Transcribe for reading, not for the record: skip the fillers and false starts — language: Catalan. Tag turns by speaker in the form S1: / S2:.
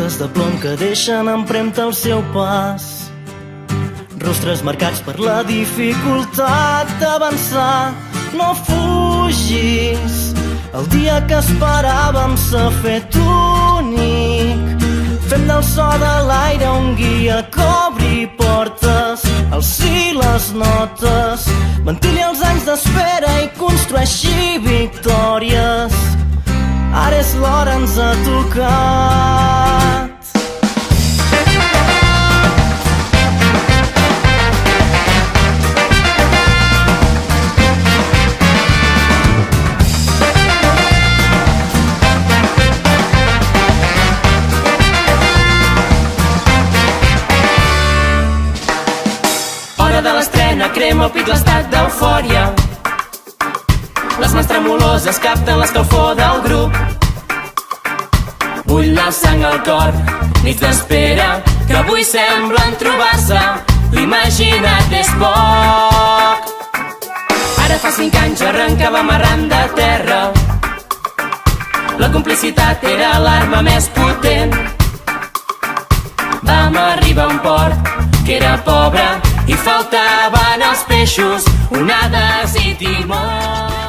S1: bosses de plom que deixen empremta al seu pas. Rostres marcats per la dificultat d'avançar. No fugis, el dia que esperàvem s'ha fet únic. Fem del so de l'aire un guia que obri portes, el sí, les notes, ventili els anys d'espera i construeixi victòries. Ara és l'hora, ens ha tocat.
S2: Hora de l'estrena, crema al pic l'estat d'eufòria. Les mans tremoloses capten l'escalfor del grup. Bull la sang al cor, nits d'espera que avui semblen trobar-se. L'imaginat és poc. Ara fa 5 anys arrencàvem arran de terra. La complicitat era l'arma més potent. Vam arribar a un port que era pobre i faltaven els peixos, onades i timó.